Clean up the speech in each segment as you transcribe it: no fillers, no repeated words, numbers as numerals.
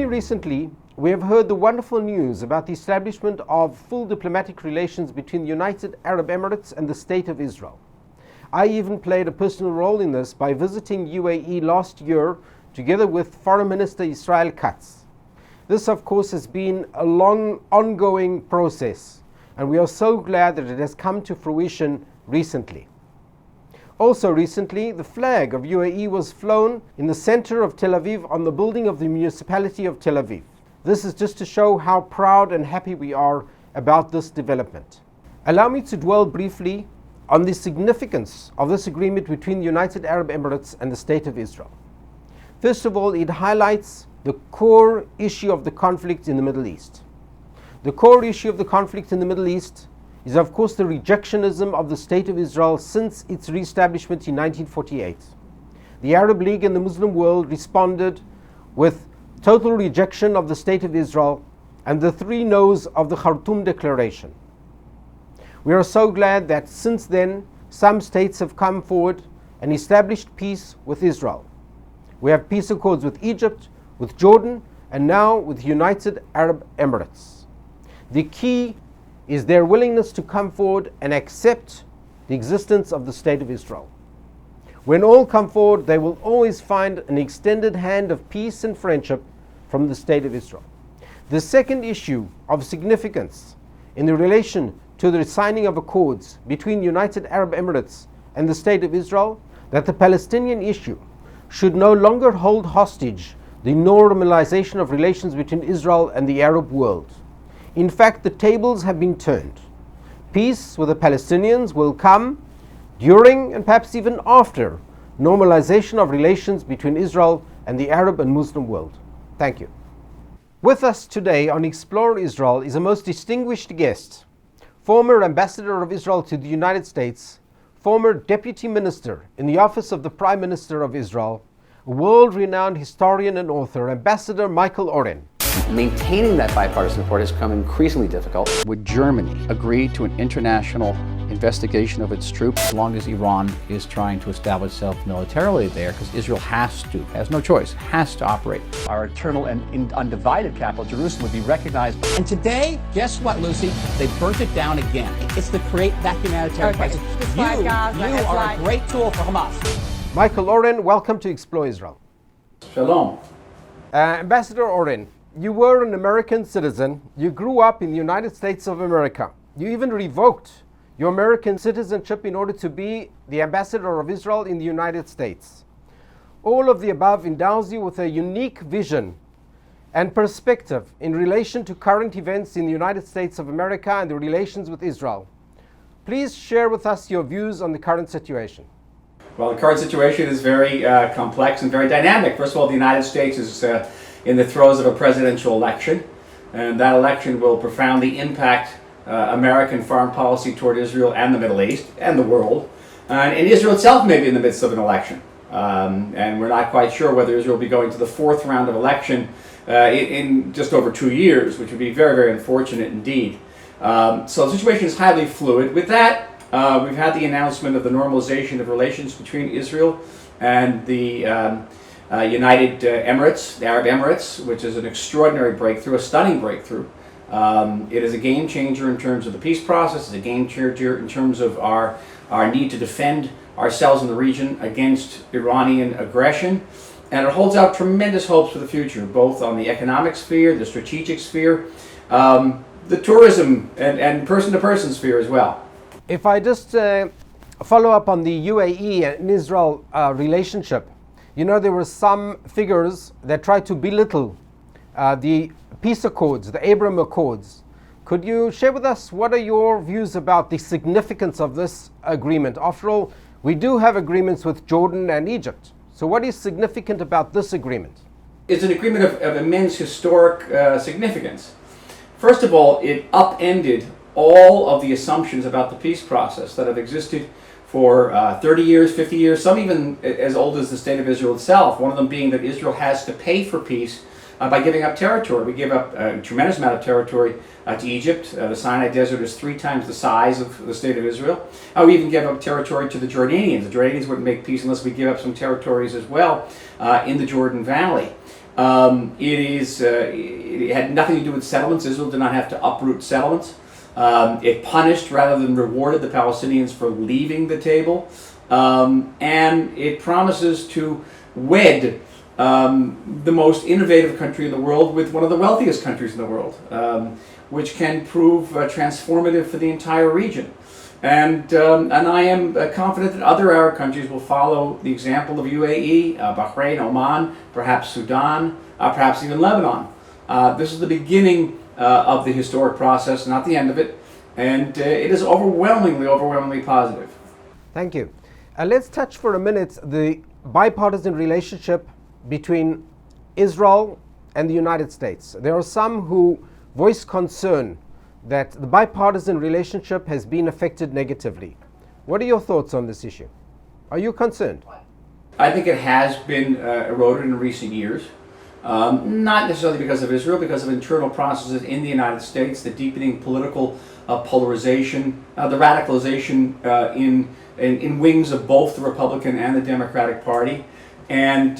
Only recently, we have heard the wonderful news about the establishment of full diplomatic relations between the United Arab Emirates and the State of Israel. I even played a personal role in this by visiting UAE last year together with Foreign Minister Israel Katz. This, of course, has been a long, ongoing process, and we are so glad that it has come to fruition recently. Also recently, the flag of UAE was flown in the center of Tel Aviv on the building of the municipality of Tel Aviv. This is just to show how proud and happy we are about this development. Allow me to dwell briefly on the significance of this agreement between the United Arab Emirates and the State of Israel. First of all, it highlights the core issue of the conflict in the Middle East. The core issue of the conflict in the Middle East is, of course, the rejectionism of the State of Israel since its re-establishment in 1948. The Arab League and the Muslim world responded with total rejection of the State of Israel and the three no's of the Khartoum Declaration. We are so glad that since then, some states have come forward and established peace with Israel. We have peace accords with Egypt, with Jordan, and now with United Arab Emirates. The key is their willingness to come forward and accept the existence of the State of Israel. When all come forward, they will always find an extended hand of peace and friendship from the State of Israel. The second issue of significance in the relation to the signing of accords between United Arab Emirates and the State of Israel, that the Palestinian issue should no longer hold hostage the normalization of relations between Israel and the Arab world. In fact, the tables have been turned. Peace with the Palestinians will come during and perhaps even after normalization of relations between Israel and the Arab and Muslim world. Thank you. With us today on Explore Israel is a most distinguished guest, former Ambassador of Israel to the United States, former Deputy Minister in the Office of the Prime Minister of Israel, a world-renowned historian and author, Ambassador Michael Oren. Maintaining that bipartisan support has become increasingly difficult. Would Germany agree to an international investigation of its troops as long as Iran is trying to establish itself militarily there? Because Israel has no choice, has to operate. Our eternal and undivided capital, Jerusalem, would be recognized. And today, guess what, Lucy? They burnt it down again. It's to create that humanitarian crisis. You are a great tool for Hamas. Michael Oren, welcome to Explore Israel. Shalom. Ambassador Oren, you were an American citizen. You grew up in the United States of America. You even revoked your American citizenship in order to be the ambassador of Israel in the United States. All of the above endows you with a unique vision and perspective in relation to current events in the United States of America and the relations with Israel. Please share with us your views on the current situation. Well, the current situation is very complex and very dynamic. First of all, the United States is in the throes of a presidential election, and that election will profoundly impact American foreign policy toward Israel and the Middle East and the world. And Israel itself may be in the midst of an election. And we're not quite sure whether Israel will be going to the fourth round of election in just over 2 years, which would be very, very unfortunate indeed. So the situation is highly fluid. With that, we've had the announcement of the normalization of relations between Israel and the United Emirates, the Arab Emirates, which is an extraordinary breakthrough, a stunning breakthrough. It is a game changer in terms of the peace process. It's a game changer in terms of our need to defend ourselves in the region against Iranian aggression. And it holds out tremendous hopes for the future, both on the economic sphere, the strategic sphere, the tourism and person-to-person sphere as well. If I just follow up on the UAE and Israel relationship, you know, there were some figures that tried to belittle the peace accords, the Abraham Accords. Could you share with us what are your views about the significance of this agreement? After all, we do have agreements with Jordan and Egypt. So what is significant about this agreement? It's an agreement of immense historic significance. First of all, it upended all of the assumptions about the peace process that have existed for 30 years, 50 years, some even as old as the State of Israel itself, one of them being that Israel has to pay for peace by giving up territory. We give up a tremendous amount of territory to Egypt. The Sinai Desert is 3 times the size of the State of Israel. We even give up territory to the Jordanians. The Jordanians wouldn't make peace unless we give up some territories as well in the Jordan Valley. It had nothing to do with settlements. Israel did not have to uproot settlements. It punished rather than rewarded the Palestinians for leaving the table. And it promises to wed the most innovative country in the world with one of the wealthiest countries in the world, which can prove transformative for the entire region. And I am confident that other Arab countries will follow the example of UAE, Bahrain, Oman, perhaps Sudan, perhaps even Lebanon. This is the beginning of the historic process, not the end of it, and it is overwhelmingly positive. Thank you. Let's touch for a minute the bipartisan relationship between Israel and the United States. There are some who voice concern that the bipartisan relationship has been affected negatively. What are your thoughts on this issue? Are you concerned? I think it has been eroded in recent years. Not necessarily because of Israel, because of internal processes in the United States, the deepening political polarization, the radicalization in wings of both the Republican and the Democratic Party. And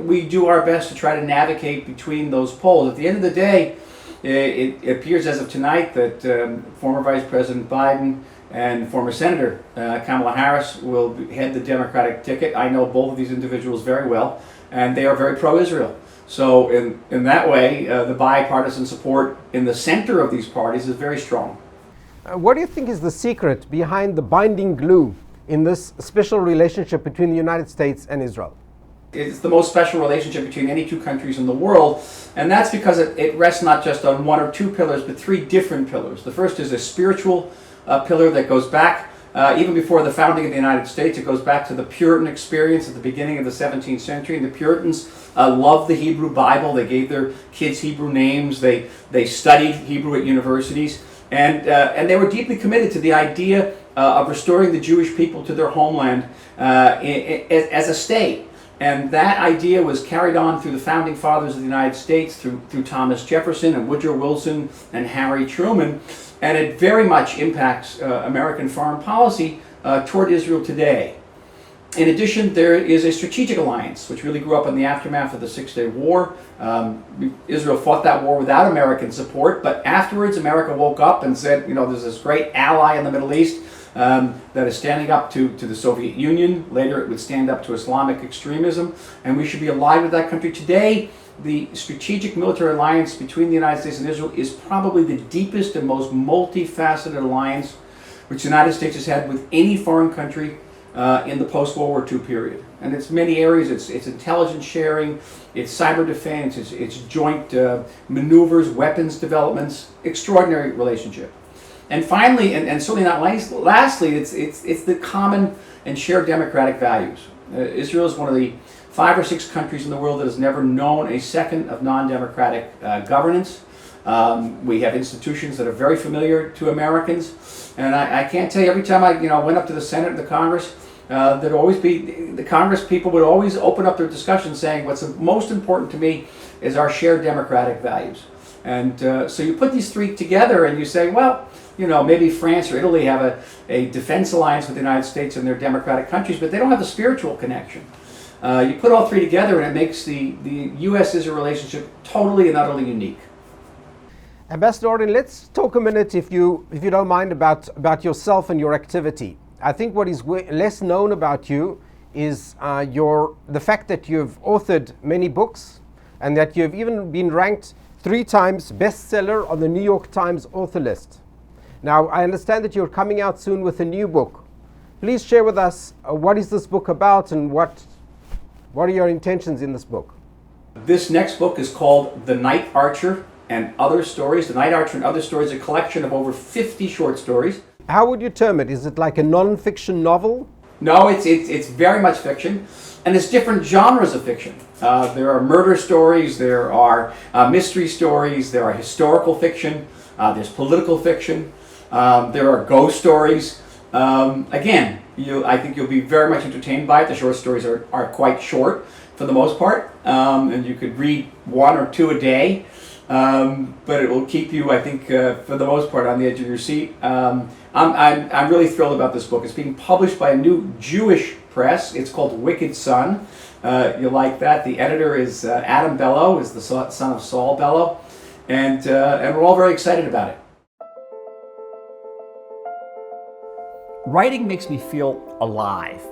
we do our best to try to navigate between those poles. At the end of the day, it appears as of tonight that former Vice President Biden and former Senator Kamala Harris will head the Democratic ticket. I know both of these individuals very well, and they are very pro-Israel. So in that way, the bipartisan support in the center of these parties is very strong. What do you think is the secret behind the binding glue in this special relationship between the United States and Israel? It's the most special relationship between any two countries in the world, and that's because it rests not just on one or two pillars, but three different pillars. The first is a spiritual pillar that goes back even before the founding of the United States. It goes back to the Puritan experience at the beginning of the 17th century. And the Puritans loved the Hebrew Bible. They gave their kids Hebrew names. They studied Hebrew at universities. And they were deeply committed to the idea of restoring the Jewish people to their homeland as a state. And that idea was carried on through the founding fathers of the United States, through Thomas Jefferson and Woodrow Wilson and Harry Truman. And it very much impacts American foreign policy toward Israel today. In addition, there is a strategic alliance, which really grew up in the aftermath of the Six-Day War. Israel fought that war without American support, but afterwards America woke up and said, you know, there's this great ally in the Middle East that is standing up to the Soviet Union. Later it would stand up to Islamic extremism, and we should be allied with that country. Today, the strategic military alliance between the United States and Israel is probably the deepest and most multifaceted alliance which the United States has had with any foreign country in the post-World War II period. And it's many areas. It's intelligence sharing, it's cyber defense, it's joint maneuvers, weapons developments, extraordinary relationship. And finally, and certainly not lastly, it's the common and shared democratic values. Israel is one of the 5 or 6 countries in the world that has never known a second of non-democratic governance. We have institutions that are very familiar to Americans, and I can't tell you, every time I went up to the Senate and the Congress, there'd always be, the Congress people would always open up their discussion saying, what's most important to me is our shared democratic values. And so you put these three together and you say, well, maybe France or Italy have a defense alliance with the United States and their democratic countries, but they don't have the spiritual connection. You put all three together and it makes the U.S.-Israel relationship totally and utterly unique. Ambassador Oren, let's talk a minute, if you don't mind, about yourself and your activity. I think what is less known about you is the fact that you've authored many books and that you've even been ranked 3 times bestseller on the New York Times author list. Now, I understand that you're coming out soon with a new book. Please share with us what is this book about and what are your intentions in this book? This next book is called The Night Archer and Other Stories. The Night Archer and Other Stories, a collection of over 50 short stories. How would you term it? Is it like a non-fiction novel? No, it's very much fiction, and it's different genres of fiction. There are murder stories, there are mystery stories, there are historical fiction, there's political fiction, there are ghost stories. Again, I think you'll be very much entertained by it. The short stories are quite short for the most part, and you could read 1 or 2 a day, but it will keep you, I think, for the most part, on the edge of your seat. I'm really thrilled about this book. It's being published by a new Jewish press. It's called Wicked Sun. You'll like that. The editor is Adam Bellow, is the son of Saul Bellow, and we're all very excited about it. Writing makes me feel alive.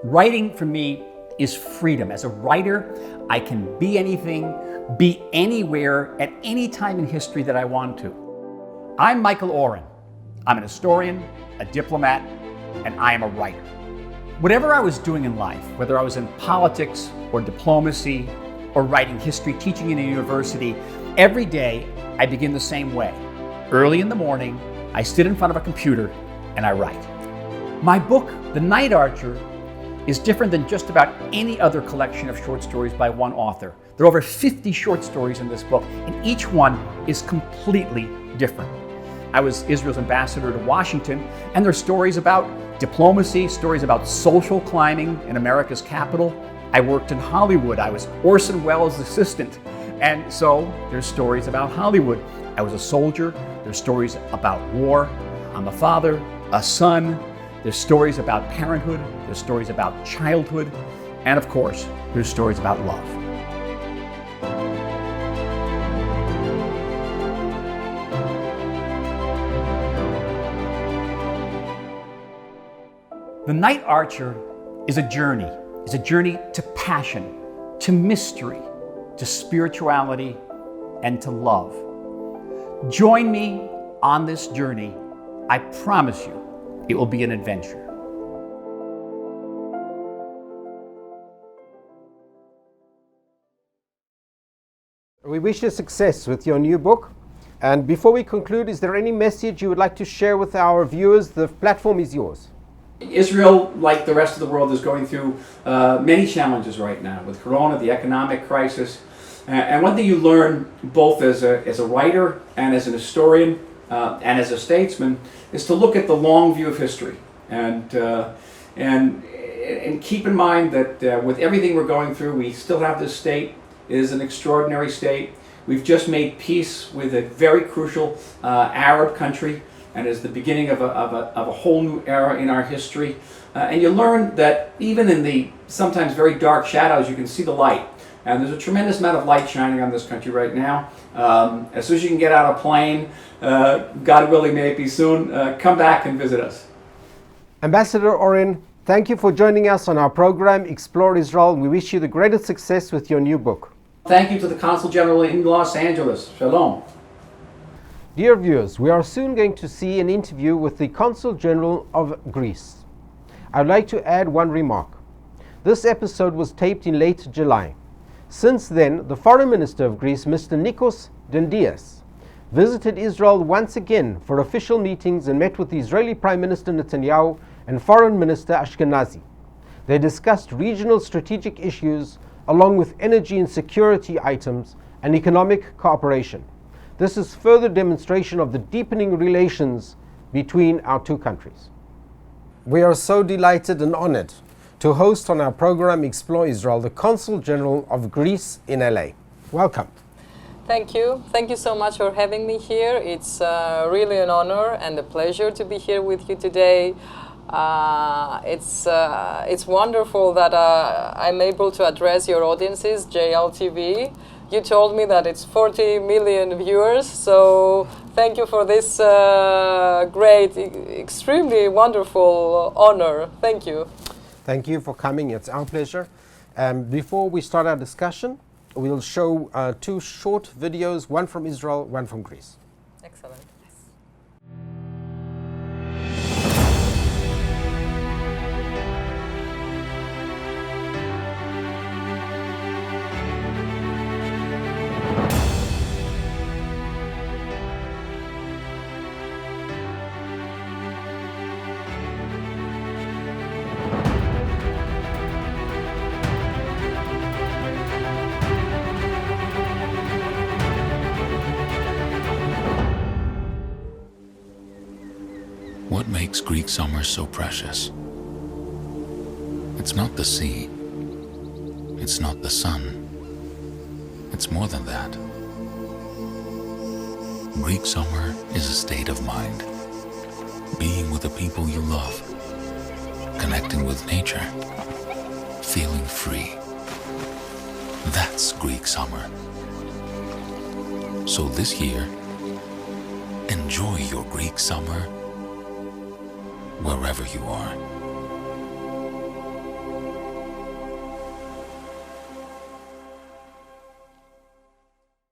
Writing for me is freedom. As a writer, I can be anything, be anywhere, at any time in history that I want to. I'm Michael Oren. I'm an historian, a diplomat, and I am a writer. Whatever I was doing in life, whether I was in politics or diplomacy or writing history, teaching in a university, every day I begin the same way. Early in the morning, I sit in front of a computer and I write. My book, The Night Archer, is different than just about any other collection of short stories by one author. There are over 50 short stories in this book, and each one is completely different. I was Israel's ambassador to Washington, and there are stories about diplomacy, stories about social climbing in America's capital. I worked in Hollywood. I was Orson Welles' assistant, and so there's stories about Hollywood. I was a soldier. There's stories about war. I'm a father, a son. There's stories about parenthood, there's stories about childhood, and of course, there's stories about love. The Night Archer is a journey to passion, to mystery, to spirituality, and to love. Join me on this journey. I promise you, it will be an adventure. We wish you success with your new book. And before we conclude, is there any message you would like to share with our viewers? The platform is yours. Israel, like the rest of the world, is going through many challenges right now with Corona, the economic crisis. And one thing you learn both as a writer and as an historian and as a statesman is to look at the long view of history and keep in mind that with everything we're going through, we still have this state. It is an extraordinary state. We've just made peace with a very crucial Arab country, and is the beginning of a whole new era in our history. And you learn that even in the sometimes very dark shadows, you can see the light. And there's a tremendous amount of light shining on this country right now. As soon as you can get out a plane, God willing, may it be soon, come back and visit us. Ambassador Oren, thank you for joining us on our program, Explore Israel. We wish you the greatest success with your new book. Thank you to the Consul General in Los Angeles. Shalom. Dear viewers, we are soon going to see an interview with the Consul General of Greece. I'd like to add one remark. This episode was taped in late July. Since then, the Foreign Minister of Greece, Mr. Nikos Dendias, visited Israel once again for official meetings and met with the Israeli Prime Minister Netanyahu and Foreign Minister Ashkenazi. They discussed regional strategic issues along with energy and security items and economic cooperation. This is further demonstration of the deepening relations between our two countries. We are so delighted and honored to host on our program Explore Israel the Consul General of Greece in LA. Welcome. Thank you. Thank you so much for having me here. It's really an honor and a pleasure to be here with you today. It's wonderful that I'm able to address your audiences, JLTV. You told me that it's 40 million viewers, so thank you for this great, extremely wonderful honor. Thank you. Thank you for coming. It's our pleasure. Before we start our discussion, we'll show two short videos, one from Israel, one from Greece. Excellent. What makes Greek summer so precious? It's not the sea. It's not the sun. It's more than that. Greek summer is a state of mind. Being with the people you love. Connecting with nature. Feeling free. That's Greek summer. So this year, enjoy your Greek summer wherever you are.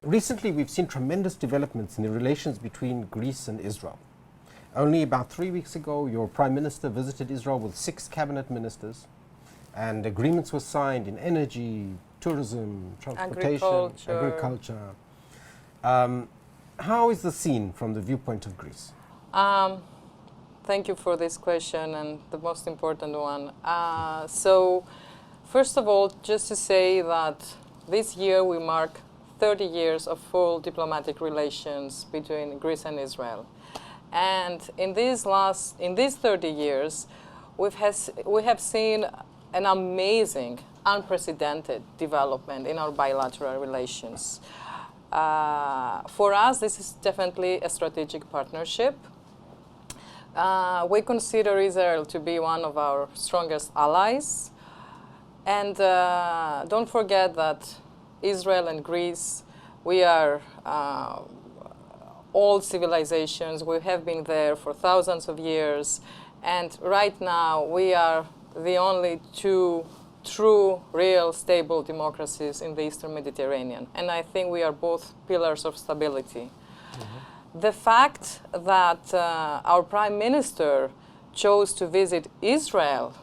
Recently, we've seen tremendous developments in the relations between Greece and Israel. Only about 3 weeks ago, your Prime Minister visited Israel with 6 cabinet ministers, and agreements were signed in energy, tourism, transportation, agriculture. How is the scene from the viewpoint of Greece? Thank you for this question, and the most important one. So, first of all, just to say that this year we mark 30 years of full diplomatic relations between Greece and Israel. And in these 30 years, we have seen an amazing, unprecedented development in our bilateral relations. For us, this is definitely a strategic partnership. We consider Israel to be one of our strongest allies. And don't forget that Israel and Greece, we are old civilizations. We have been there for thousands of years. And right now, we are the only 2 true, real, stable democracies in the Eastern Mediterranean. And I think we are both pillars of stability. Mm-hmm. The fact that our Prime Minister chose to visit Israel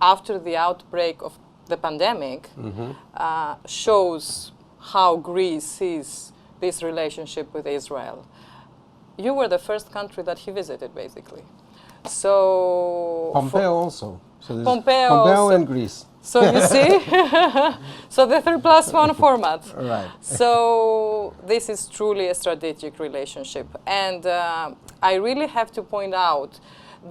after the outbreak of the pandemic shows how Greece sees this relationship with Israel. You were the first country that he visited, basically. So Pompeo also. So Pompeo also. And Greece. So you see, so the 3+1 format. Right. So this is truly a strategic relationship, and I really have to point out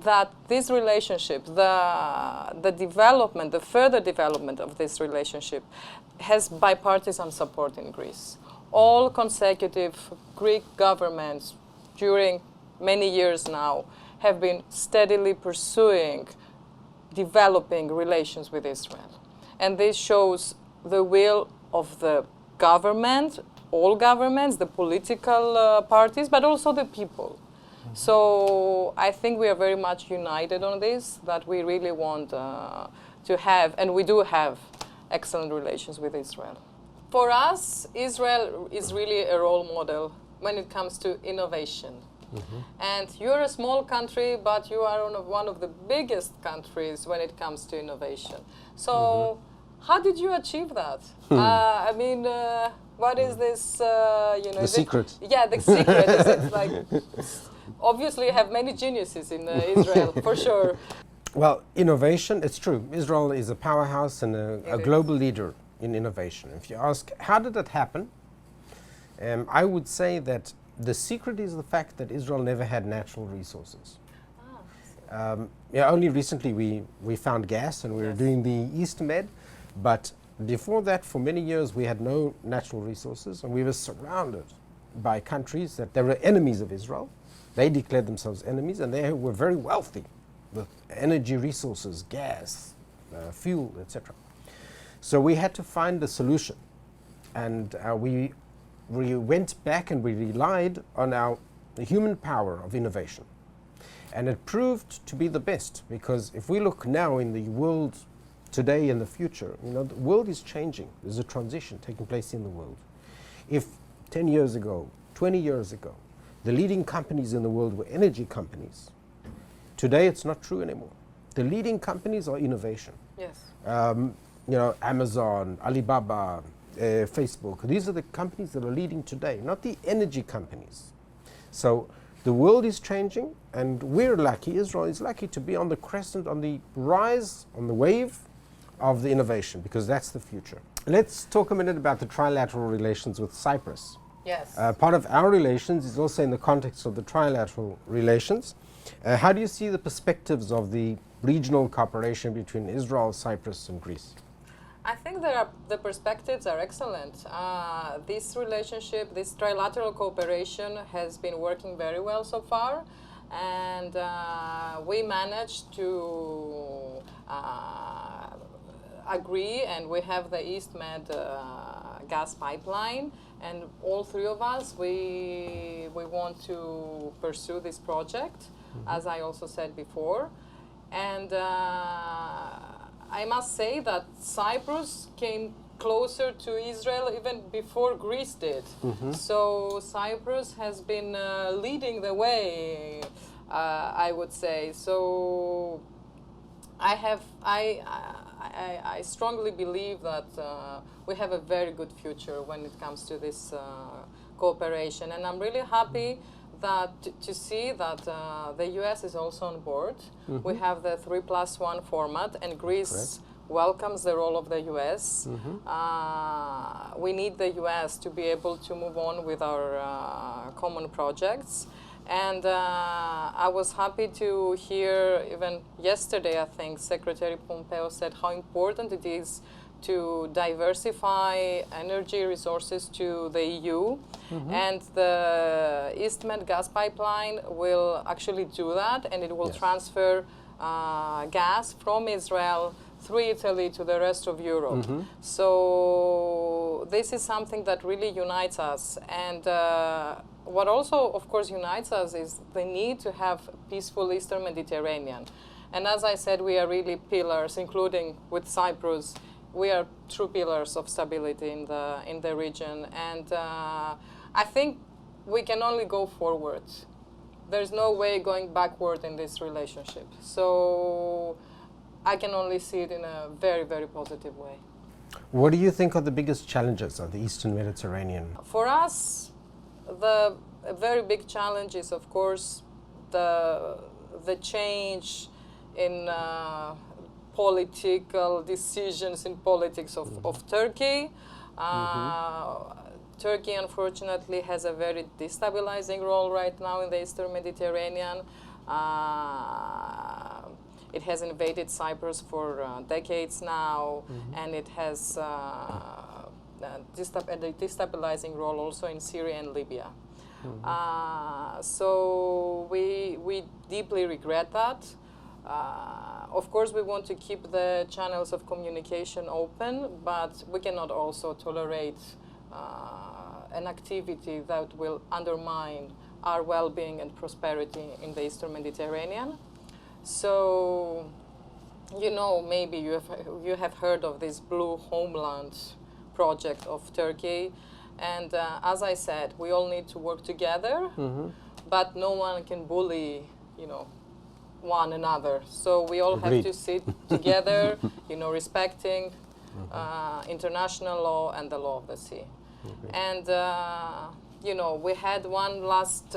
that this relationship, the development, the further development of this relationship, has bipartisan support in Greece. All consecutive Greek governments during many years now have been steadily pursuing developing relations with Israel. And this shows the will of the government, all governments, the political parties, but also the people. Mm-hmm. So I think we are very much united on this, that we really want to have, and we do have, excellent relations with Israel. For us, Israel is really a role model when it comes to innovation. Mm-hmm. And you're a small country, but you are one of the biggest countries when it comes to innovation. So how did you achieve that? I mean, what is this, the secret. The secret. Is it like, obviously you have many geniuses in Israel, for sure. Well, innovation, it's true. Israel is a powerhouse and a global leader in innovation. If you ask, how did that happen? I would say that the secret is the fact that Israel never had natural resources. Only recently we found gas, and we were doing the East Med, but before that, for many years, we had no natural resources, and we were surrounded by countries that they were enemies of Israel. They declared themselves enemies, and they were very wealthy with energy resources, gas, fuel, etc. So we had to find a solution, and we went back and we relied on the human power of innovation. And it proved to be the best, because if we look now in the world today and the future, the world is changing. There's a transition taking place in the world. If 10 years ago, 20 years ago, the leading companies in the world were energy companies, today it's not true anymore. The leading companies are innovation. Yes. Amazon, Alibaba, Facebook. These are the companies that are leading today, not the energy companies. So the world is changing, and we're lucky, Israel is lucky to be on the crescent, on the rise, on the wave of the innovation, because that's the future. Let's talk a minute about the trilateral relations with Cyprus. Yes. Part of our relations is also in the context of the trilateral relations. How do you see the perspectives of the regional cooperation between Israel, Cyprus, and Greece? I think the perspectives are excellent. This relationship, this trilateral cooperation has been working very well so far, and we managed to agree, and we have the East Med gas pipeline, and all three of us, we want to pursue this project, as I also said before. And I must say that Cyprus came closer to Israel even before Greece did. So Cyprus has been leading the way, I would say. So I strongly believe that we have a very good future when it comes to this cooperation, and I'm really happy that to see that the US is also on board. We have the 3+1 format, and Greece welcomes the role of the US. We need the US to be able to move on with our common projects. And I was happy to hear, even yesterday, I think, Secretary Pompeo said how important it is to diversify energy resources to the EU. And the EastMed gas pipeline will actually do that, and it will transfer gas from Israel through Italy to the rest of Europe. So this is something that really unites us. And what also, of course, unites us is the need to have peaceful Eastern Mediterranean. And as I said, we are really pillars, including with Cyprus. We are true pillars of stability in the region. And I think we can only go forward. There's no way going backward in this relationship. So I can only see it in a very, very positive way. What do you think are the biggest challenges of the Eastern Mediterranean? For us, the very big challenge is, of course, the change in political decisions in politics of Turkey. Turkey, unfortunately, has a very destabilizing role right now in the Eastern Mediterranean. It has invaded Cyprus for decades now, and it has a destabilizing role also in Syria and Libya. So we deeply regret that. Of course, we want to keep the channels of communication open, but we cannot also tolerate an activity that will undermine our well-being and prosperity in the Eastern Mediterranean. So, you know, maybe you have heard of this Blue Homeland project of Turkey. And as I said, we all need to work together, but no one can bully, you know, one another. So we all have to sit together, you know, respecting international law and the law of the sea. And, you know, we had one last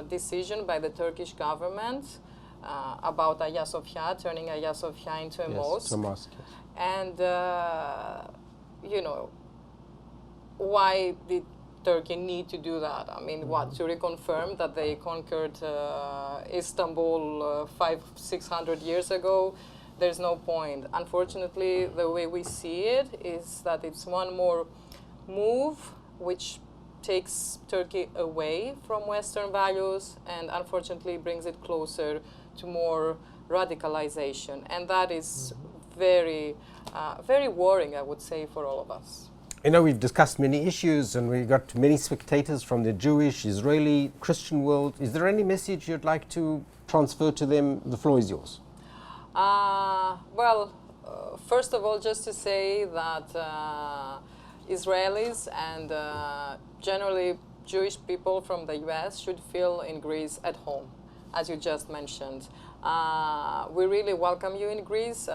decision by the Turkish government about Hagia Sophia, turning Hagia Sophia into a mosque. To a mosque, yes. And, you know, why did Turkey need to do that? I mean, what, to reconfirm that they conquered Istanbul 500-600 years ago? There's no point. Unfortunately, the way we see it is that it's one more move which takes Turkey away from Western values and unfortunately brings it closer to more radicalization. And that is very, very worrying, I would say, for all of us. You know, we've discussed many issues and we got many spectators from the Jewish, Israeli, Christian world. Is there any message you'd like to transfer to them? The floor is yours. Well, first of all, just to say that Israelis and generally Jewish people from the US should feel in Greece at home, as you just mentioned. We really welcome you in Greece.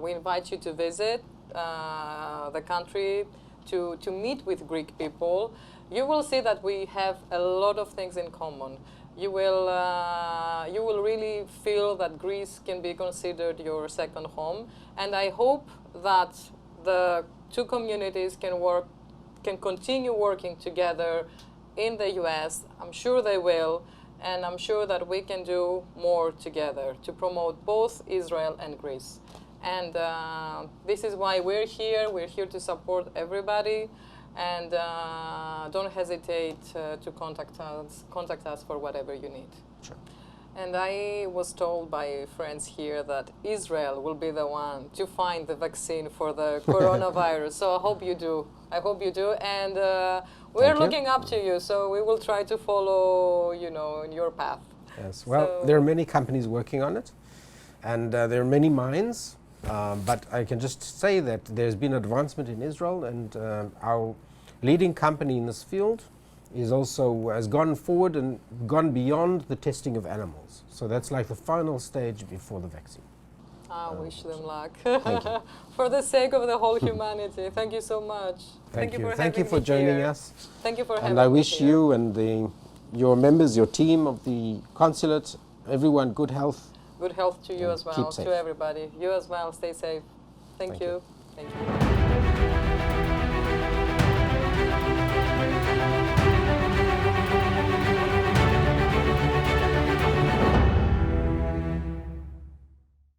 We invite you to visit the country, to meet with Greek people. You will see that we have a lot of things in common. You will really feel that Greece can be considered your second home. And I hope that the two communities can continue working together in the US. I'm sure they will. And I'm sure that we can do more together to promote both Israel and Greece. And this is why we're here. We're here to support everybody. And don't hesitate to contact us for whatever you need. Sure. And I was told by friends here that Israel will be the one to find the vaccine for the coronavirus. So I hope you do. I hope you do. And we're Thank you. looking up to you. So we will try to follow, in your path. Yes, well, So- there are many companies working on it, and there are many minds, but I can just say that there's been advancement in Israel, and our leading company in this field has gone forward and gone beyond the testing of animals. So that's like the final stage before the vaccine. I wish them luck. Thank you. For the sake of the whole humanity. Thank you so much. Thank you. for Thank you having for me joining here. us. Thank you for having And me I wish here. you and your members, your team of the consulate, everyone good health. Good health to you And as well, keep safe. to everybody. You as well, stay safe. Thank Thank you. you. Thank you.